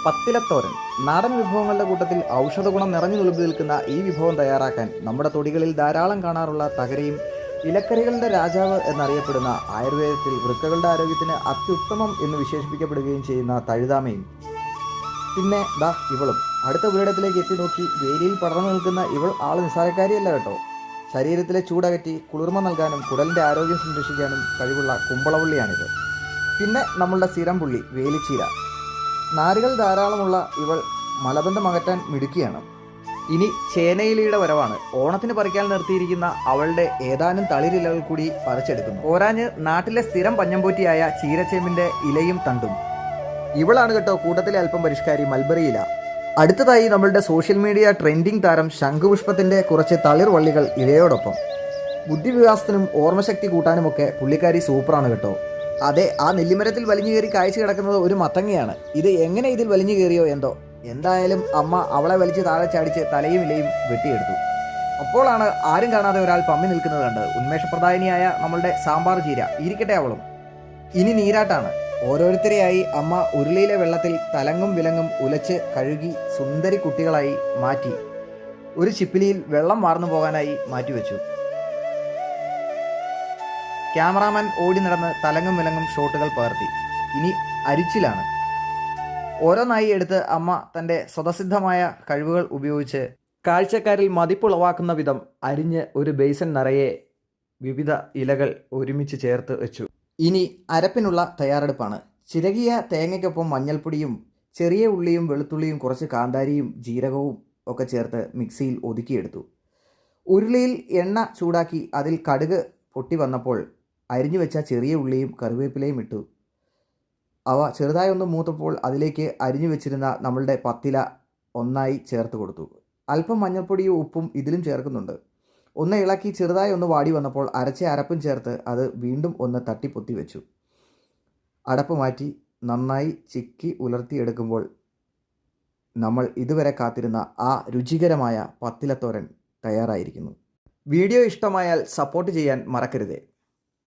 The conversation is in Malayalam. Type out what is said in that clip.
പത്തിലത്തോരൻ നാടൻ വിഭവങ്ങളുടെ കൂട്ടത്തിൽ ഔഷധ ഗുണം നിറഞ്ഞു തുളുമ്പി നിൽക്കുന്ന ഈ വിഭവം തയ്യാറാക്കാൻ നമ്മുടെ തൊടികളിൽ ധാരാളം കാണാറുള്ള തകരയും ഇലക്കറികളുടെ രാജാവ് എന്നറിയപ്പെടുന്ന ആയുർവേദത്തിൽ വൃക്കകളുടെ ആരോഗ്യത്തിന് അത്യുത്തമം എന്ന് വിശേഷിപ്പിക്കപ്പെടുകയും ചെയ്യുന്ന തഴുതാമയും പിന്നെ ദാ ഇവളും അടുത്ത വീടത്തിലേക്ക് എത്തി നോക്കി വേലിയിൽ പടർന്നു നിൽക്കുന്ന ഇവൾ ആൾ നിസ്സാരക്കാരിയല്ല കേട്ടോ. ശരീരത്തിലെ ചൂടകറ്റി കുളിർമ നൽകാനും കുടലിൻ്റെ ആരോഗ്യം സംരക്ഷിക്കാനും കഴിവുള്ള കുമ്പളവള്ളിയാണിത്. പിന്നെ നമ്മളുടെ സ്ഥിരം പുള്ളി വേലിച്ചീര. നാരുകൾ ധാരാളമുള്ള ഇവൾ മലബന്ധം അകറ്റാൻ മിടുക്കിയാണ്. ഇനി ചേനയിലയുടെ വരവാണ്. ഓണത്തിന് പറിക്കാൻ നിർത്തിയിരിക്കുന്ന അവളുടെ ഏതാനും തളിരിലകൾ കൂടി പറിച്ചെടുക്കുന്നു. പോരാഞ്ഞ് നാട്ടിലെ സ്ഥിരം പഞ്ഞംപൂറ്റിയായ ചീരച്ചേമ്പിൻ്റെ ഇലയും തണ്ടും. ഇവളാണ് കേട്ടോ കൂട്ടത്തിലെ അല്പം പരിഷ്കാരി മൽബറി ഇല. അടുത്തതായി നമ്മളുടെ സോഷ്യൽ മീഡിയ ട്രെൻഡിങ് താരം ശംഖുപുഷ്പത്തിൻ്റെ കുറച്ച് തളിർ വള്ളികൾ ഇലയോടൊപ്പം. ബുദ്ധിവികാസത്തിനും ഓർമ്മശക്തി കൂട്ടാനുമൊക്കെ പുള്ളിക്കാരി സൂപ്പറാണ് കേട്ടോ. അതെ, ആ നെല്ലിമരത്തിൽ വലിഞ്ഞു കയറി കായ്ച്ചു കിടക്കുന്നത് ഒരു മത്തങ്ങയാണ്. ഇത് എങ്ങനെ ഇതിൽ വലിഞ്ഞു കയറിയോ എന്തോ. എന്തായാലും അമ്മ അവളെ വലിച്ച് താഴെ ചാടിച്ച് തലയും ഇലയും വെട്ടിയെടുത്തു. അപ്പോഴാണ് ആരും കാണാതെ ഒരാൾ പമ്മി നിൽക്കുന്നത് കണ്ട് ഉന്മേഷപ്രദായിനിയായ നമ്മളുടെ സാമ്പാർ ചീര. ഇരിക്കട്ടെ അവളും. ഇനി നീരാട്ടാണ്. ഓരോരുത്തരെയായി അമ്മ ഉരുളിയിലെ വെള്ളത്തിൽ തലങ്ങും വിലങ്ങും ഉലച്ച് കഴുകി സുന്ദരി കുട്ടികളായി മാറ്റി ഒരു ചിപ്പിലിയിൽ വെള്ളം വാർന്നു പോകാനായി മാറ്റിവെച്ചു. ക്യാമറാമാൻ ഓടി നടന്ന് തലങ്ങും വിലങ്ങും ഷോട്ടുകൾ പകർത്തി. ഇനി അരിച്ചിലാണ്. ഓരോന്നായി എടുത്ത് അമ്മ തൻ്റെ സ്വതസിദ്ധമായ കഴിവുകൾ ഉപയോഗിച്ച് കാഴ്ചക്കാരിൽ മതിപ്പുളവാക്കുന്ന വിധം അരിഞ്ഞ് ഒരു ബേസൻ നിറയെ വിവിധ ഇലകൾ ഒരുമിച്ച് ചേർത്ത് വെച്ചു. ഇനി അരപ്പിനുള്ള തയ്യാറെടുപ്പാണ്. ചിരകിയ തേങ്ങയ്ക്കൊപ്പം മഞ്ഞൾപ്പൊടിയും ചെറിയ ഉള്ളിയും വെളുത്തുള്ളിയും കുറച്ച് കാന്താരിയും ജീരകവും ഒക്കെ ചേർത്ത് മിക്സിയിൽ ഒതുക്കിയെടുത്തു. ഉരുളിയിൽ എണ്ണ ചൂടാക്കി അതിൽ കടുക് പൊട്ടി വന്നപ്പോൾ അരിഞ്ഞു വെച്ച ചെറിയ ഉള്ളിയും കറിവേപ്പിലയും ഇട്ടു. അവ ചെറുതായി ഒന്ന് മൂത്തപ്പോൾ അതിലേക്ക് അരിഞ്ഞു വെച്ചിരുന്ന നമ്മളുടെ പത്തില ഒന്നായി ചേർത്ത് കൊടുത്തു. അല്പം മഞ്ഞൾപ്പൊടിയും ഉപ്പും ഇതിലും ചേർക്കുന്നുണ്ട്. ഒന്ന് ഇളക്കി ചെറുതായി ഒന്ന് വാടി വന്നപ്പോൾ അരച്ച അരപ്പും ചേർത്ത് അത് വീണ്ടും ഒന്ന് തട്ടിപ്പൊത്തി വെച്ചു. അടപ്പ് മാറ്റി നന്നായി ചിക്കി ഉലർത്തിയെടുക്കുമ്പോൾ നമ്മൾ ഇതുവരെ കാത്തിരുന്ന ആ രുചികരമായ പത്തിലത്തോരൻ തയ്യാറായിരിക്കുന്നു. വീഡിയോ ഇഷ്ടമായാൽ സപ്പോർട്ട് ചെയ്യാൻ മറക്കരുതേ.